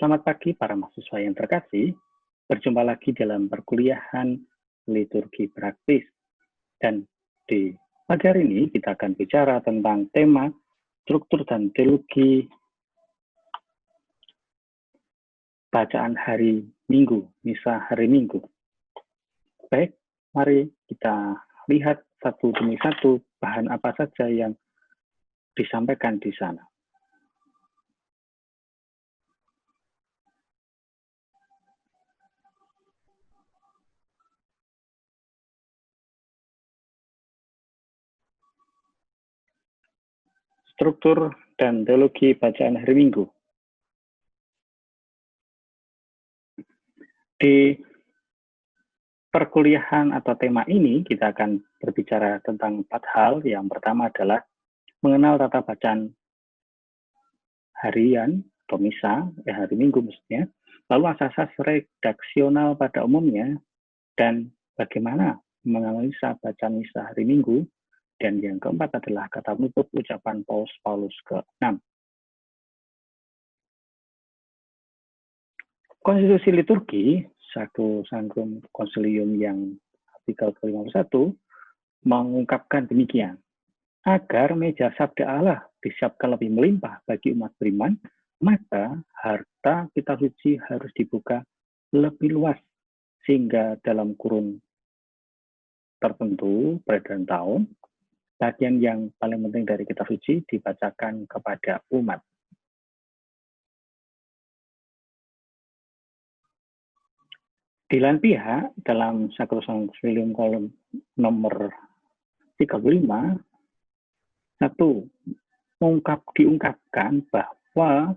Selamat pagi para mahasiswa yang terkasih. Berjumpa lagi dalam perkuliahan liturgi praktis. Dan di pagi hari ini kita akan bicara tentang tema struktur dan teologi bacaan hari Minggu, misa hari Minggu. Baik, mari kita lihat satu demi satu bahan apa saja yang disampaikan di sana. Struktur dan teologi bacaan hari Minggu. Di perkuliahan atau tema ini kita akan berbicara tentang 4 hal. Yang pertama adalah mengenal tata bacaan harian atau misa, hari Minggu maksudnya, lalu asas-asas redaksional pada umumnya, dan bagaimana menganalisa bacaan misa hari Minggu. Dan yang keempat adalah kata penutup ucapan Paulus ke-6. Konstitusi liturgi, satu sangkum konsilium yang artikel ke-51, mengungkapkan demikian. Agar meja sabda Allah disiapkan lebih melimpah bagi umat beriman, maka harta kitab suci harus dibuka lebih luas, sehingga dalam kurun tertentu, peredaran tahun, bagian yang paling penting dari kitab suci dibacakan kepada umat. Di lain pihak, dalam Sacrosanctum Concilium kolom nomor 35, diungkapkan bahwa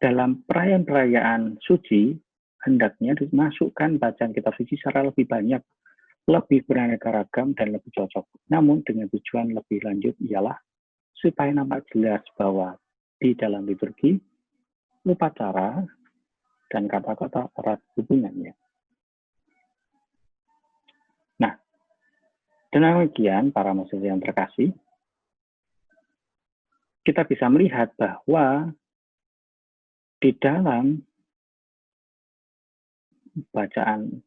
dalam perayaan-perayaan suci, hendaknya dimasukkan bacaan kitab suci secara lebih banyak, lebih beraneka ragam, dan lebih cocok. Namun dengan tujuan lebih lanjut ialah supaya nampak jelas bahwa di dalam liturgi, upacara, dan kata-kata erat hubungannya. Nah, demikian para mahasiswa yang terkasih, kita bisa melihat bahwa di dalam bacaan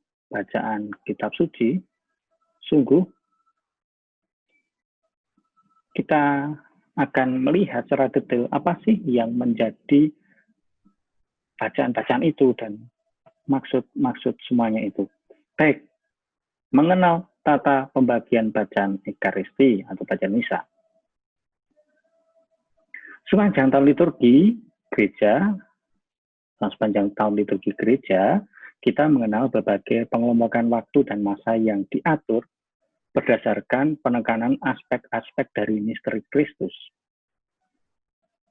kitab suci, sungguh kita akan melihat secara detail apa sih yang menjadi bacaan-bacaan itu dan maksud semuanya itu. Baik, mengenal tata pembagian bacaan Ekaristi atau bacaan misa. Sepanjang tahun liturgi gereja, kita mengenal berbagai pengelompokan waktu dan masa yang diatur berdasarkan penekanan aspek-aspek dari misteri Kristus.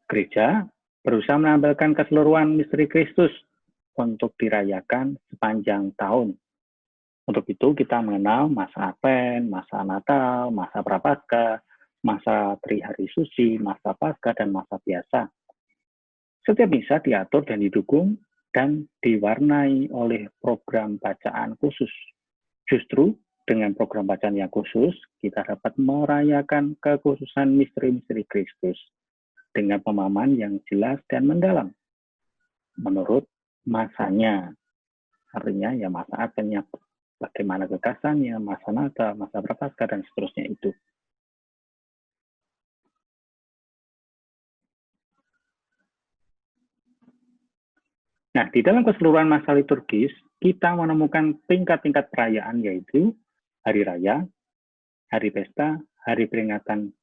Gereja berusaha menampilkan keseluruhan misteri Kristus untuk dirayakan sepanjang tahun. Untuk itu kita mengenal masa Advent, masa Natal, masa Prapaskah, masa Trihari Suci, masa Paskah, dan masa biasa. Setiap misa diatur dan didukung dan diwarnai oleh program bacaan khusus. Justru dengan program bacaan yang khusus, kita dapat merayakan kekhususan misteri-misteri Kristus dengan pemahaman yang jelas dan mendalam menurut masanya. Artinya ya masa Adventnya, bagaimana kekasannya, masa Natal, masa Prapaskah, dan seterusnya itu. Nah, di dalam keseluruhan masa liturgis, kita menemukan tingkat-tingkat perayaan, yaitu hari raya, hari pesta, hari peringatan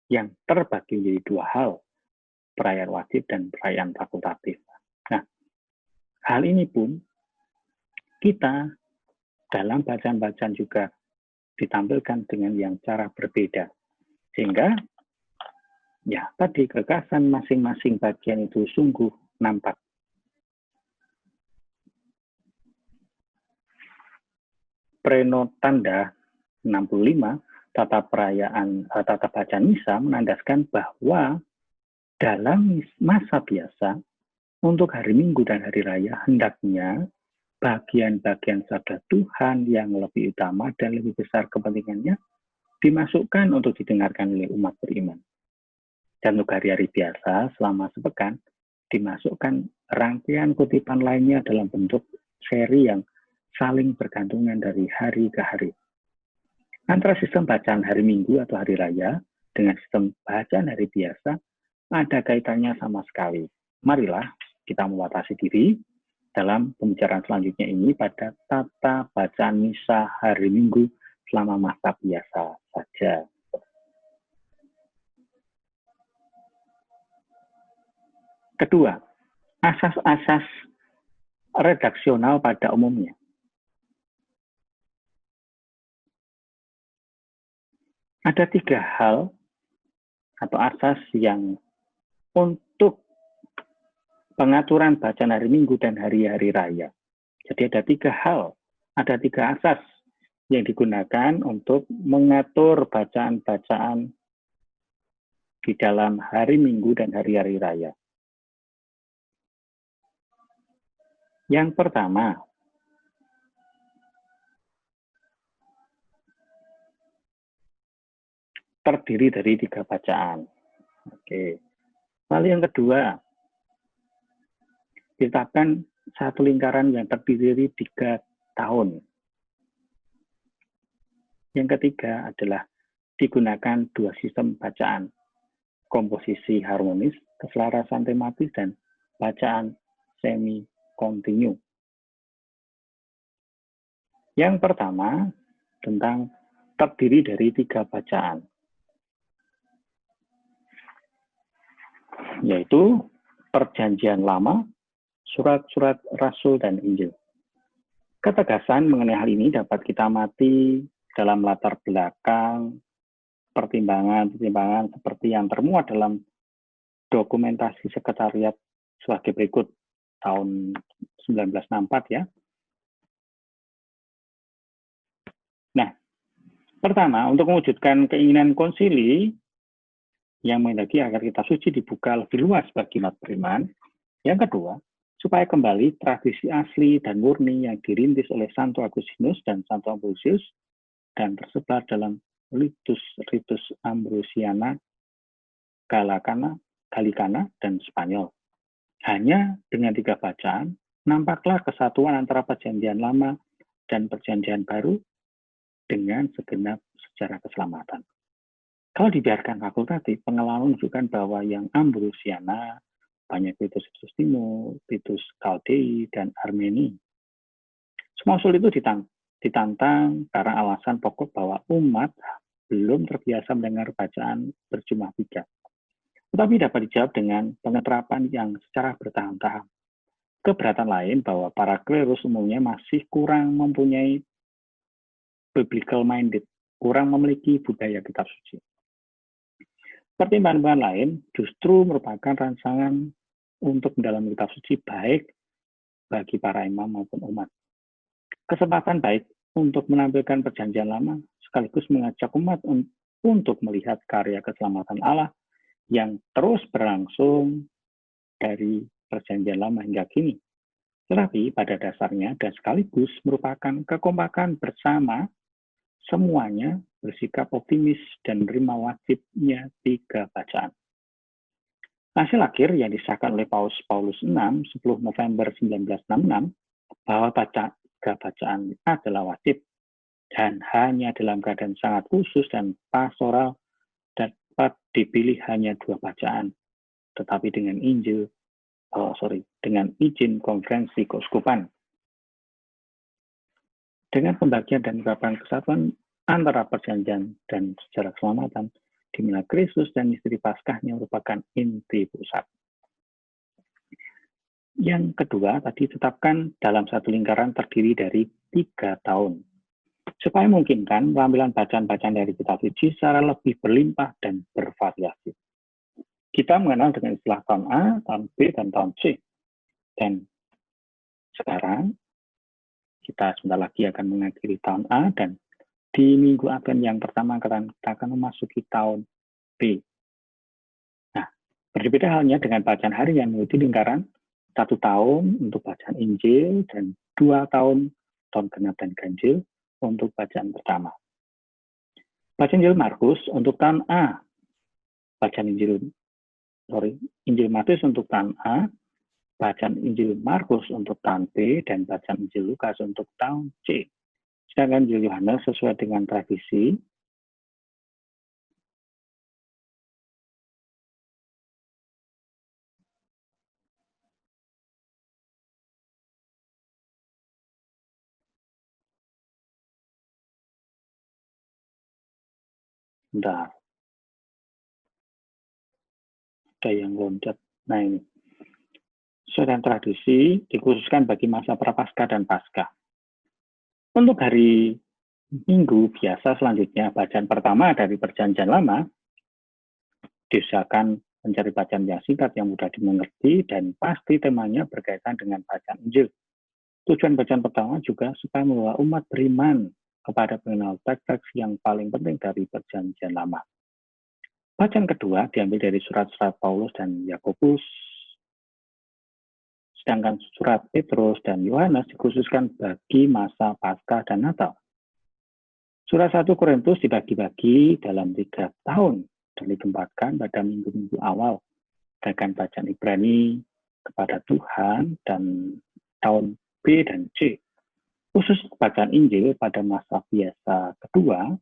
yang terbagi menjadi 2 hal, perayaan wajib dan perayaan fakultatif. Nah, hal ini pun kita dalam bacaan-bacaan juga ditampilkan dengan yang cara berbeda. Sehingga, ya tadi kekasan masing-masing bagian itu sungguh nampak. Prenotanda 65, tata bacaan misa menandaskan bahwa dalam masa biasa, untuk hari Minggu dan hari Raya, hendaknya bagian-bagian sabda Tuhan yang lebih utama dan lebih besar kepentingannya dimasukkan untuk didengarkan oleh umat beriman. Dan untuk hari-hari biasa selama sepekan, dimasukkan rangkaian kutipan lainnya dalam bentuk seri yang saling bergantungan dari hari ke hari. Antara sistem bacaan hari Minggu atau hari raya dengan sistem bacaan hari biasa ada kaitannya sama sekali. Marilah kita membatasi diri dalam pembicaraan selanjutnya ini pada tata bacaan misa hari Minggu selama masa biasa saja. Kedua, asas-asas redaksional pada umumnya. Ada 3 hal atau asas yang untuk pengaturan bacaan hari Minggu dan hari-hari raya. Jadi ada 3 hal, ada 3 asas yang digunakan untuk mengatur bacaan-bacaan di dalam hari Minggu dan hari-hari raya. Yang pertama, terdiri dari 3 bacaan. Oke. Lalu yang kedua, ditetapkan satu lingkaran yang terdiri dari 3 tahun. Yang ketiga adalah digunakan 2 sistem bacaan, komposisi harmonis, keselarasan tematis, dan bacaan semi-kontinu. Yang pertama, tentang terdiri dari 3 bacaan, yaitu Perjanjian Lama, surat-surat Rasul, dan Injil. Ketegasan mengenai hal ini dapat kita amati dalam latar belakang pertimbangan-pertimbangan seperti yang termuat dalam dokumentasi sekretariat sebagai berikut tahun 1964 ya. Nah, pertama, untuk mewujudkan keinginan konsili yang menghendaki agar kitab suci dibuka lebih luas bagi umat beriman. Yang kedua, supaya kembali tradisi asli dan murni yang dirintis oleh Santo Agustinus dan Santo Ambrosius dan tersebar dalam ritus Ambrosiana, Galicana, dan Spanyol. Hanya dengan 3 bacaan, nampaklah kesatuan antara Perjanjian Lama dan Perjanjian Baru dengan segenap sejarah keselamatan. Kalau dibiarkan fakultatif, pengalaman menunjukkan bahwa yang Ambrosiana, banyak Titus Timur, Titus Chaldei, dan Armeni. Semua usul itu ditantang karena alasan pokok bahwa umat belum terbiasa mendengar bacaan berjumlah 3. Tetapi dapat dijawab dengan pengeterapan yang secara bertahap-tahap. Keberatan lain bahwa para klerus umumnya masih kurang mempunyai biblical minded, kurang memiliki budaya kitab suci. Pertimbangan lain justru merupakan rangsangan untuk mendalami kitab suci baik bagi para imam maupun umat. Kesempatan baik untuk menampilkan Perjanjian Lama sekaligus mengajak umat untuk melihat karya keselamatan Allah yang terus berlangsung dari Perjanjian Lama hingga kini. Tetapi pada dasarnya dan sekaligus merupakan kekompakan bersama semuanya bersikap optimis dan menerima wajibnya 3 bacaan. Hasil akhir yang disahkan oleh Paus Paulus VI 10 November 1966 bahwa 3 bacaan adalah wajib dan hanya dalam keadaan sangat khusus dan pastoral dapat dipilih hanya 2 bacaan, tetapi dengan izin konferensi keuskupan. Dengan pembagian dan penerapan kesatuan antara perjanjian dan sejarah keselamatan, di mana Kristus dan misteri Paskahnya merupakan inti pusat. Yang kedua, tadi tetapkan dalam satu lingkaran terdiri dari 3 tahun. Supaya memungkinkan pengambilan bacaan-bacaan dari kitab suci secara lebih berlimpah dan bervariasi. Kita mengenal dengan istilah tahun A, tahun B, dan tahun C. Dan sekarang, kita sebentar lagi akan mengakhiri tahun A, dan di minggu Advent yang pertama kita akan memasuki tahun B. Nah, berbeda halnya dengan bacaan hari yang mengikuti lingkaran 1 tahun untuk bacaan Injil dan 2 tahun genap dan ganjil untuk bacaan pertama. Bacaan Injil Markus untuk tahun A. Bacaan Injil Matius untuk tahun A bacaan Injil Markus untuk tahun B dan bacaan Injil Lukas untuk tahun C. Sedangkan Injil Yohanes sesuai dengan tradisi bentar, ada yang loncat. Nah ini, sesuai dengan tradisi dikhususkan bagi masa Prapaskah dan Paskah. Untuk hari Minggu biasa selanjutnya, bacaan pertama dari Perjanjian Lama diusahakan mencari bacaan yang singkat, yang mudah dimengerti, dan pasti temanya berkaitan dengan bacaan Injil. Tujuan bacaan pertama juga supaya membawa umat beriman kepada pengenal teks-teks yang paling penting dari Perjanjian Lama. Bacaan kedua diambil dari surat-surat Paulus dan Yakobus, sedangkan surat Petrus dan Yohanes dikhususkan bagi masa Paskah dan Natal. Surat 1 Korintus dibagi-bagi dalam 3 tahun dan ditempatkan pada minggu-minggu awal. Sedangkan bacaan Ibrani kepada Tuhan dan tahun B dan C. Khusus bacaan Injil pada masa biasa kedua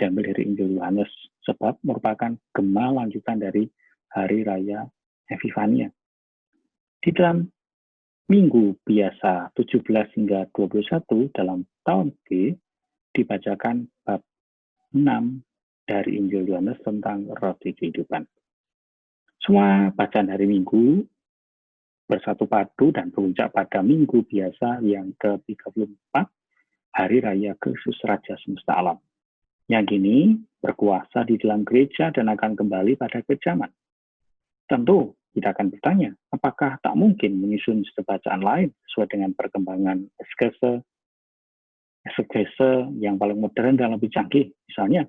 diambil dari Injil Yohanes, sebab merupakan gema lanjutan dari Hari Raya Epifania. Di dalam minggu biasa 17 hingga 21 dalam tahun B, dibacakan bab 6 dari Injil Yohanes tentang roti kehidupan. Semua bacaan hari Minggu bersatu padu dan beruncak pada minggu biasa yang ke-34, Hari Raya Kristus Raja Semesta Alam. Yang kini berkuasa di dalam gereja dan akan kembali pada kejaman. Tentu kita akan bertanya, apakah tak mungkin menyusun bacaan lain sesuai dengan perkembangan eksegese yang paling modern dan lebih canggih. Misalnya,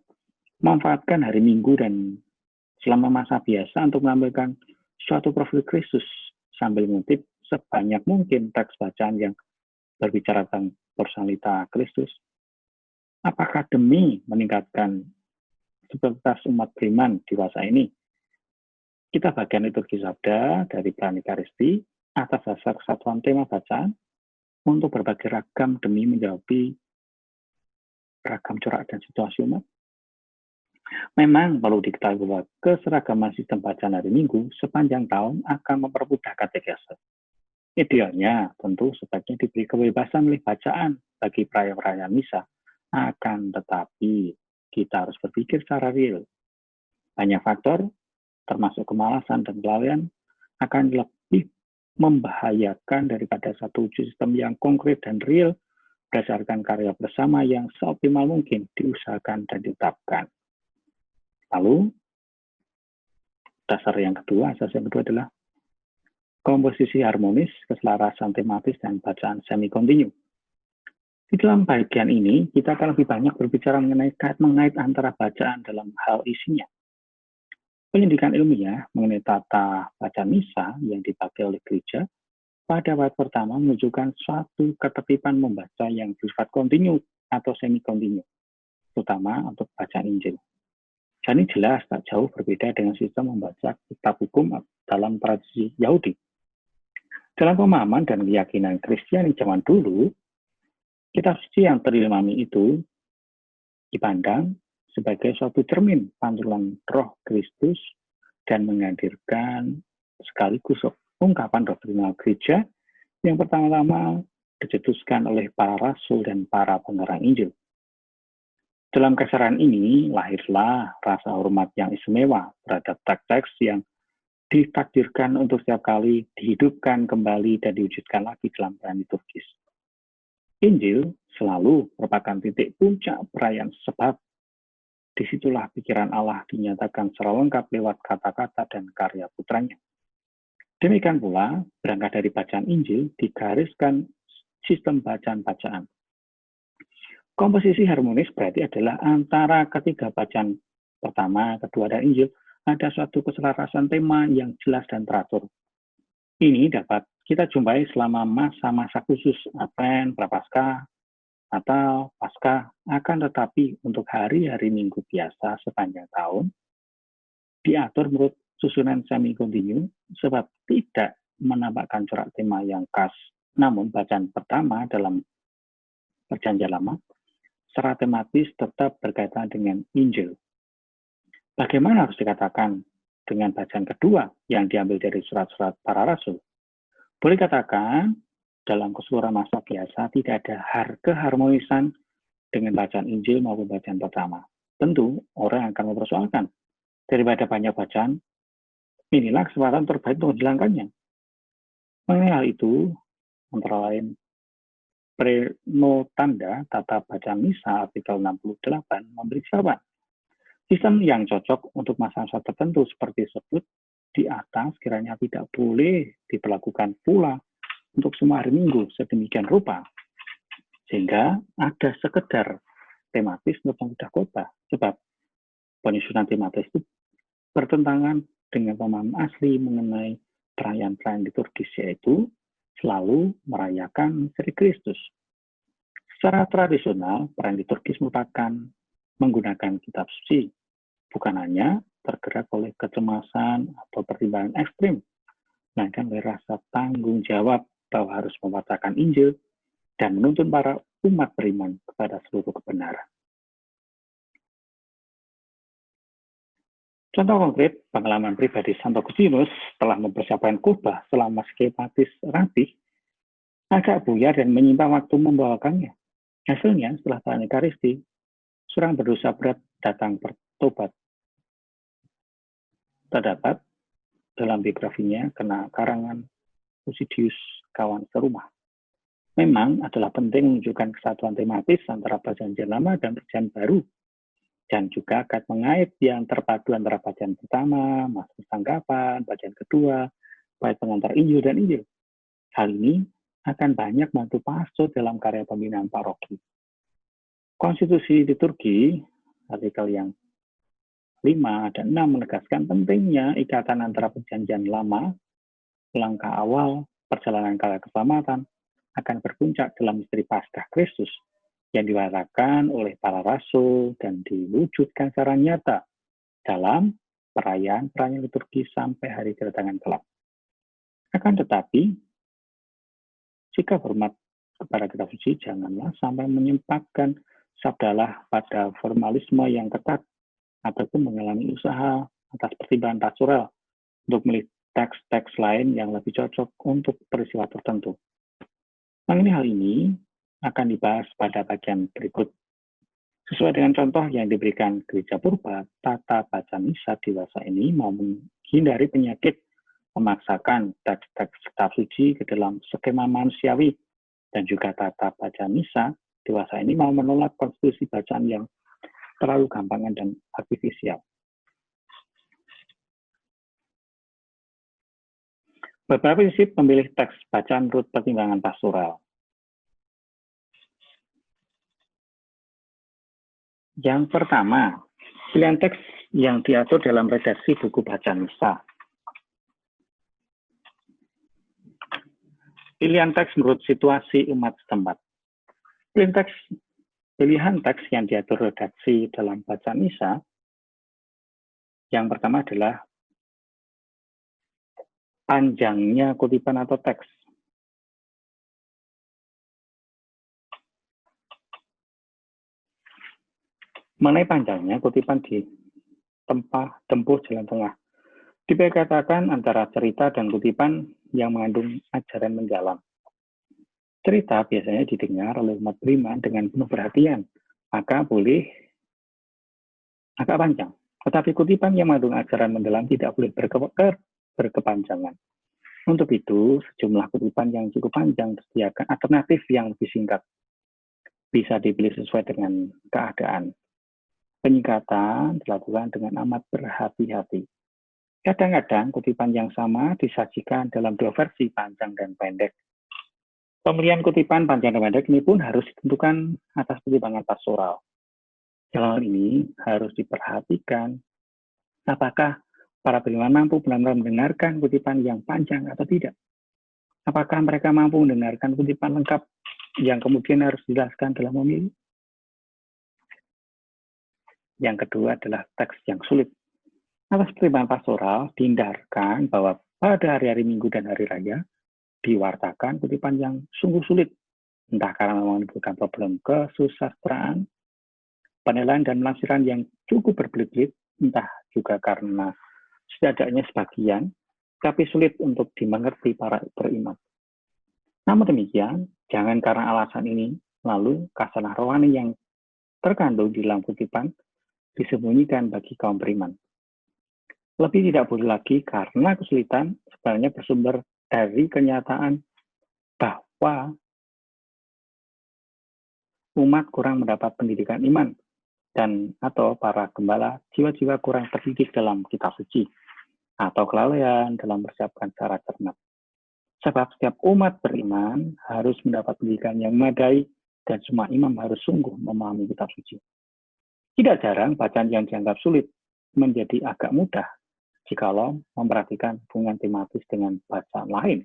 memanfaatkan hari Minggu dan selama masa biasa untuk menampilkan suatu profil Kristus sambil mengutip sebanyak mungkin teks bacaan yang berbicara tentang personalita Kristus. Apakah demi meningkatkan stabilitas umat beriman di masa ini? Kita bagian liturgi sabda dari Pranikaristy atas dasar kesatuan tema bacaan untuk berbagai ragam demi menjawab ragam corak dan situasi umat. Memang perlu diketahui bahwa keseragaman sistem bacaan hari Minggu sepanjang tahun akan mempermudah katekese. Idealnya tentu sebaiknya diberi kebebasan milih bacaan bagi perayaan misa. Akan tetapi kita harus berpikir secara real. Banyak faktor, termasuk kemalasan dan kelalaian, akan lebih membahayakan daripada satu sistem yang konkret dan real berdasarkan karya bersama yang seoptimal mungkin diusahakan dan ditetapkan. Lalu, asas yang kedua adalah komposisi harmonis, keselarasan tematis, dan bacaan semi-kontinu. Di dalam bagian ini, kita akan lebih banyak berbicara mengenai kait-mengait antara bacaan dalam hal isinya. Pendidikan ilmiah mengenai tata baca misa yang dipakai oleh gereja pada bab pertama menunjukkan suatu ketertiban membaca yang bersifat kontinu atau semi-kontinu, terutama untuk bacaan Injil. Dan ini jelas tak jauh berbeda dengan sistem membaca kitab hukum dalam tradisi Yahudi. Dalam pemahaman dan keyakinan Kristiani zaman dulu, kitab suci yang terilmami itu dipandang sebagai suatu cermin pantulan roh Kristus dan menghadirkan sekaligus ungkapan doktrinal gereja yang pertama-tama dicetuskan oleh para rasul dan para pengarang Injil. Dalam keseran ini lahirlah rasa hormat yang istimewa terhadap teks-teks yang ditakdirkan untuk setiap kali dihidupkan kembali dan diwujudkan lagi dalam peran liturgis. Injil selalu merupakan titik puncak perayaan, sebab disitulah pikiran Allah dinyatakan secara lengkap lewat kata-kata dan karya putranya. Demikian pula, berangkat dari bacaan Injil, digariskan sistem bacaan-bacaan. Komposisi harmonis berarti adalah antara ketiga bacaan pertama, kedua, dan Injil, ada suatu keselarasan tema yang jelas dan teratur. Ini dapat kita jumpai selama masa-masa khusus Advent, Prapaskah, atau Paskah, akan tetapi untuk hari-hari Minggu biasa sepanjang tahun, diatur menurut susunan semi-kontinu, sebab tidak menampakkan corak tema yang khas. Namun bacaan pertama dalam Perjanjian Lama secara tematis tetap berkaitan dengan Injil. Bagaimana harus dikatakan dengan bacaan kedua yang diambil dari surat-surat para rasul? Boleh katakan dalam keseluruhan masa biasa tidak ada keharmonisan dengan bacaan Injil maupun bacaan pertama. Tentu orang akan mempersoalkan, daripada banyak bacaan, inilah kesempatan terbaik untuk menghilangkannya. Mengenai hal itu, antara lain Prenotanda Tata Bacaan Misa artikel 68 memberi jawaban. Sistem yang cocok untuk masa-masa tertentu seperti disebut di atas kiranya tidak boleh diberlakukan pula untuk semua hari Minggu sedemikian rupa. Sehingga ada sekedar tematis untuk pemuda kota. Sebab penyusunan tematis itu bertentangan dengan pemahaman asli mengenai perayaan-perayaan liturgis, yaitu selalu merayakan misteri Kristus. Secara tradisional, perayaan liturgis merupakan menggunakan kitab suci, bukan hanya tergerak oleh kecemasan atau pertimbangan ekstrim, melainkan oleh rasa tanggung jawab bahwa harus mewartakan Injil dan menuntun para umat beriman kepada seluruh kebenaran. Contoh konkret, pengalaman pribadi Santo Agustinus setelah mempersiapkan khotbah selama skematis rapih, agak buyar dan menyimpang waktu membawakannya. Hasilnya, setelah perayaan Ekaristi, seorang berdosa berat datang bertobat. Terdapat dalam biografinya kena karangan Eusebius, kawan serumah. Memang adalah penting menunjukkan kesatuan tematis antara Perjanjian Lama dan Perjanjian Baru, dan juga akan mengait yang terpadu antara bacaan pertama, masa tanggapan, bacaan kedua, bait pengantar Injil dan Injil. Hal ini akan banyak membantu pastor dalam karya pembinaan paroki. Konstitusi liturgi, artikel yang 5 dan 6 menegaskan pentingnya ikatan antara Perjanjian Lama, langkah awal perjalanan karya keselamatan, akan berpuncak dalam misteri Paskah Kristus yang diwarakan oleh para rasul dan diwujudkan secara nyata dalam perayaan-perayaan liturgi sampai hari kedatangan kelak. Akan tetapi, sikap hormat kepada kitab suci janganlah sampai menyempatkan sabdalah pada formalisme yang ketat ataupun mengalami usaha atas pertimbangan pastoral untuk memilih teks-teks lain yang lebih cocok untuk peristiwa tertentu. Mengenai hal ini akan dibahas pada bagian berikut. Sesuai dengan contoh yang diberikan Gereja Purba, tata baca misa dewasa ini mau menghindari penyakit memaksakan teks-teks kitab suci ke dalam skema manusiawi, dan juga tata baca misa dewasa ini mau menolak konstitusi bacaan yang terlalu gampangan dan artifisial. Beberapa prinsip memilih teks bacaan menurut pertimbangan pastoral. Yang pertama, pilihan teks yang diatur dalam redaksi buku bacaan misa. Pilihan teks menurut situasi umat setempat. Pilihan teks yang diatur redaksi dalam bacaan misa, yang pertama adalah panjangnya kutipan atau teks. Mengenai panjangnya, kutipan di tempuh jalan tengah. Dikatakan antara cerita dan kutipan yang mengandung ajaran mendalam. Cerita biasanya didengar oleh umat beriman dengan penuh perhatian, maka boleh agak panjang. Tetapi kutipan yang mengandung ajaran mendalam tidak boleh berkepanjangan. Untuk itu, sejumlah kutipan yang cukup panjang disediakan alternatif yang lebih singkat. Bisa dipilih sesuai dengan keadaan. Penyingkatan dilakukan dengan amat berhati-hati. Kadang-kadang kutipan yang sama disajikan dalam dua versi, panjang dan pendek. Pemilihan kutipan panjang dan pendek ini pun harus ditentukan atas pertimbangan pastoral. Dalam hal ini harus diperhatikan apakah para beriman mampu benar-benar mendengarkan kutipan yang panjang atau tidak. Apakah mereka mampu mendengarkan kutipan lengkap yang kemudian harus dijelaskan dalam homili. Yang kedua adalah teks yang sulit. Atas pertimbangan pastoral dihindarkan bahwa Pada hari-hari Minggu dan Hari Raya, diwartakan kutipan yang sungguh sulit, entah karena menimbulkan problem kesusastraan, penilaian dan penafsiran yang cukup berbelit-belit, entah juga karena setidaknya sebagian, tapi sulit untuk dimengerti para beriman. Namun demikian, jangan karena alasan ini, lalu kasanah rohani yang terkandung di dalam kutipan disembunyikan bagi kaum beriman. Lebih tidak boleh lagi karena kesulitan sebenarnya bersumber dari kenyataan bahwa umat kurang mendapat pendidikan iman dan atau para gembala jiwa-jiwa kurang terdidik dalam kitab suci atau kelalaian dalam persiapkan secara cermat. Sebab setiap umat beriman harus mendapat pendidikan yang memadai dan semua imam harus sungguh memahami kitab suci. Tidak jarang bacaan yang dianggap sulit menjadi agak mudah jikalau memperhatikan hubungan tematis dengan bacaan lain.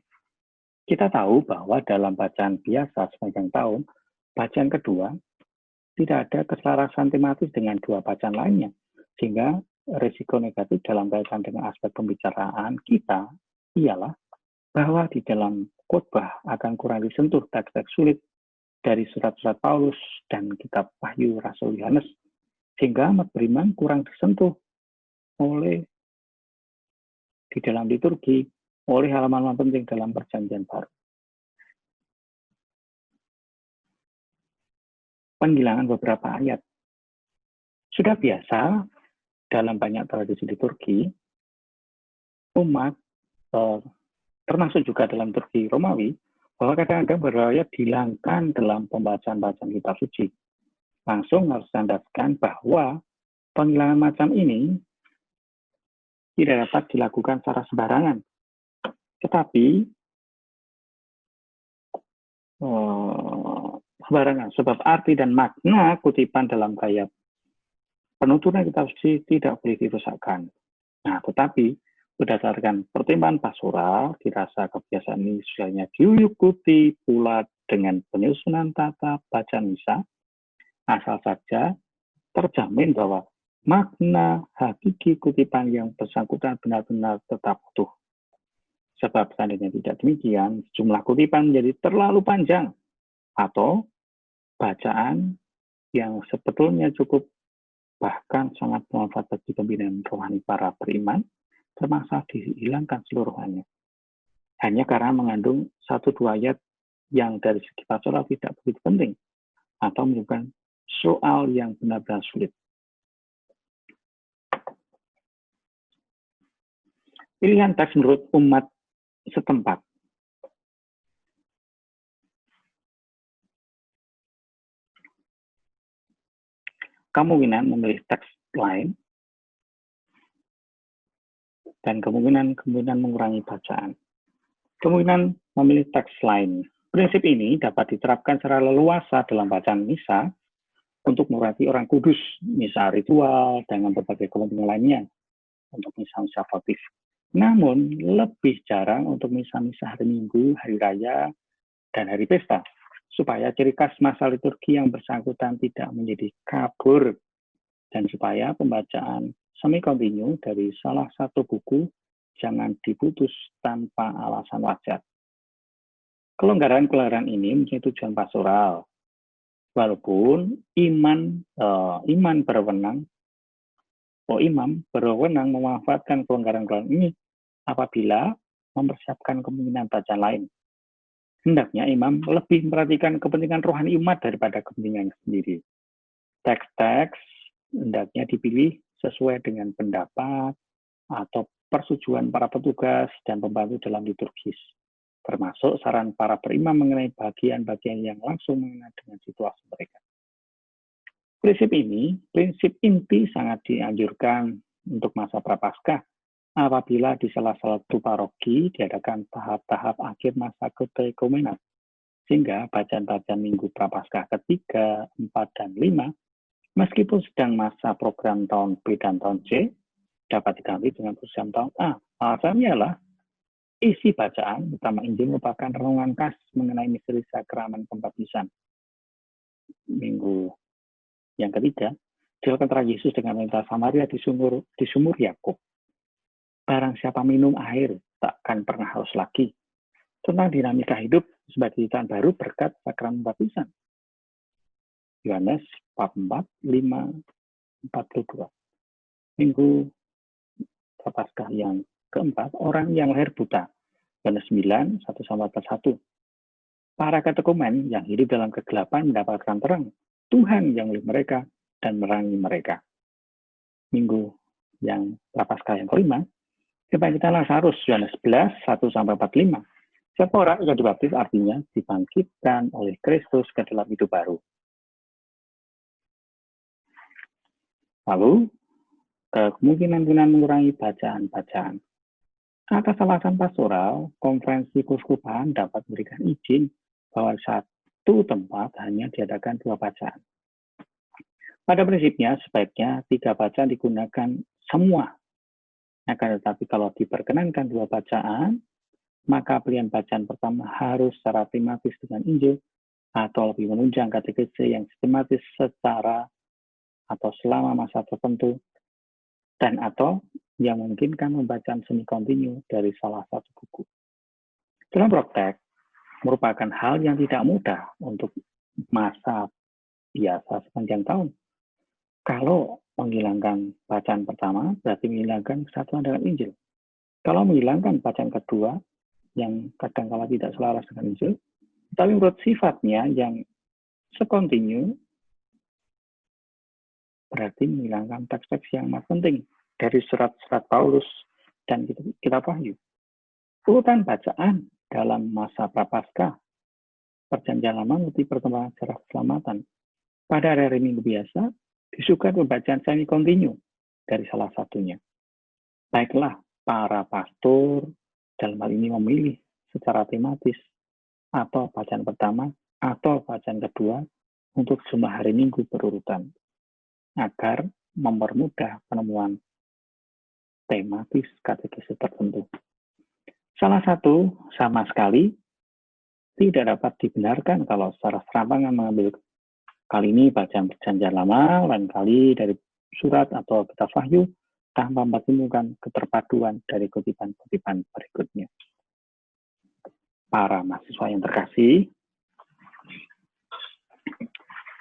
Kita tahu bahwa dalam bacaan biasa sepanjang tahun, bacaan kedua tidak ada keselarasan tematis dengan dua bacaan lainnya, sehingga risiko negatif dalam kaitan dengan aspek pembicaraan kita ialah bahwa di dalam khotbah akan kurang disentuh teks-teks sulit dari surat-surat Paulus dan kitab Wahyu Rasul Yohanes, sehingga umat beriman kurang disentuh oleh di dalam liturgi oleh halaman-halaman penting dalam perjanjian baru. Penghilangan beberapa ayat. Sudah biasa dalam banyak tradisi liturgi, umat, termasuk juga dalam liturgi Romawi, bahwa kadang-kadang beberapa ayat dihilangkan dalam pembacaan-bacaan kitab suci. Langsung harus ditandaskan bahwa penghilangan macam ini tidak dapat dilakukan secara sembarangan. Tetapi sembarangan, sebab arti dan makna kutipan dalam gaya penuturan kitab suci tidak boleh dirusakkan. Nah, tetapi berdasarkan pertimbangan pastoral, dirasa kebiasaan ini sebenarnya diikuti pula dengan penyusunan tata bacaan misa, asal saja terjamin bahwa makna hakiki kutipan yang bersangkutan benar-benar tetap utuh. Sebab seandainya tidak demikian, jumlah kutipan menjadi terlalu panjang atau bacaan yang sebetulnya cukup bahkan sangat bermanfaat bagi pembinaan rohani para beriman, terpaksa dihilangkan seluruhnya. Hanya karena mengandung satu dua ayat yang dari segi pastoral tidak begitu penting atau menyebabkan soal yang benar-benar sulit. Pilihan teks menurut umat setempat. Kemungkinan memilih teks lain dan kemungkinan mengurangi bacaan. Kemungkinan memilih teks lain. Prinsip ini dapat diterapkan secara leluasa dalam bacaan misa untuk mengurangi orang kudus, misa ritual, dengan berbagai kepentingan lainnya untuk misa-misa votif. Namun, lebih jarang untuk misa-misa hari Minggu, hari Raya, dan hari pesta, supaya ciri khas masa liturgi yang bersangkutan tidak menjadi kabur, dan supaya pembacaan semi-kontinu dari salah satu buku jangan diputus tanpa alasan wajar. Kelonggaran-kelonggaran ini mempunyai tujuan pastoral, walaupun imam berwenang memanfaatkan kelonggaran-kelonggaran ini apabila mempersiapkan kemungkinan bacaan lain. Hendaknya imam lebih memperhatikan kepentingan rohani umat daripada kepentingan sendiri. Teks-teks hendaknya dipilih sesuai dengan pendapat atau persetujuan para petugas dan pembantu dalam liturgis, termasuk saran para berimam mengenai bagian-bagian yang langsung mengenai dengan situasi mereka. Prinsip inti sangat dianjurkan untuk masa prapaskah apabila di salah satu paroki diadakan tahap-tahap akhir masa katekomenan, sehingga bacaan-bacaan minggu prapaskah ketiga, 4, dan 5, meskipun sedang masa program tahun B dan tahun C, dapat diganti dengan program tahun A. Alasannya adalah isi bacaan, utama Injil, merupakan renungan khas mengenai misteri sakramen pembaptisan. Minggu yang ketiga, dilakukan antara Yesus dengan wanita Samaria di sumur Yakub. Barang siapa minum air, takkan pernah haus lagi. Tentang dinamika hidup sebagai ciptaan baru berkat sakramen baptisan. Yohanes 4, 5, 42. Minggu Prapaskah yang keempat, orang yang lahir buta. Yohanes 9, 1-14. Para katekumen yang hidup dalam kegelapan mendapatkan terang. Tuhan yang melihat mereka dan menerangi mereka. Minggu yang Prapaskah yang kelima, kebangkitan Lazarus, Yohanes 11, 1-45. Siapa orang yang dibaptis artinya dibangkitkan oleh Kristus ke dalam hidup baru. Lalu, kemungkinan mengurangi bacaan-bacaan. Atas alasan pastoral, konferensi keuskupan dapat memberikan izin bahwa satu tempat hanya diadakan 2 bacaan. Pada prinsipnya, sebaiknya 3 bacaan digunakan semua. Akan tetapi kalau diperkenankan 2 bacaan, maka pilihan bacaan pertama harus secara tematis dengan Injil atau lebih menunjang katekese yang sistematis secara atau selama masa tertentu dan atau yang memungkinkan pembacaan semi kontinu dari salah satu buku. Dalam praktek, merupakan hal yang tidak mudah untuk masa biasa sepanjang tahun. Kalau menghilangkan bacaan pertama, berarti menghilangkan kesatuan dengan Injil. Kalau menghilangkan bacaan kedua, yang kadang-kala tidak selaras dengan Injil, tapi menurut sifatnya yang sekontinu, berarti menghilangkan teks-teks yang sangat penting dari surat-surat Paulus dan kitab Wahyu. Urutan bacaan dalam masa Prapaskah, Perjanjian Lama mengikuti perkembangan sejarah keselamatan. Pada hari Minggu biasa, disukai pembacaan semi kontinu dari salah satunya. Baiklah, para pastor dalam hal ini memilih secara tematis atau bacaan pertama atau bacaan kedua untuk semua hari Minggu berurutan agar mempermudah penemuan tematis katekese tertentu. Salah satu sama sekali tidak dapat dibenarkan kalau secara serampangan mengambil kali ini bacaan Perjanjian Lama, lain kali dari surat atau kitab Wahyu, tanpa mempertimbangkan keterpaduan dari kutipan-kutipan berikutnya. Para mahasiswa yang terkasih,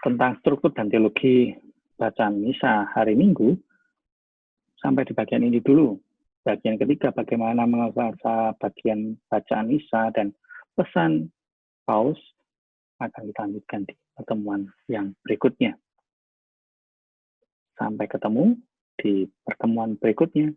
tentang struktur dan teologi bacaan misa hari Minggu, sampai di bagian ini dulu. Bagian ketiga, bagaimana mengelola bagian bacaan misa dan pesan Paus akan kita lanjutkan di pertemuan yang berikutnya. Sampai ketemu di pertemuan berikutnya.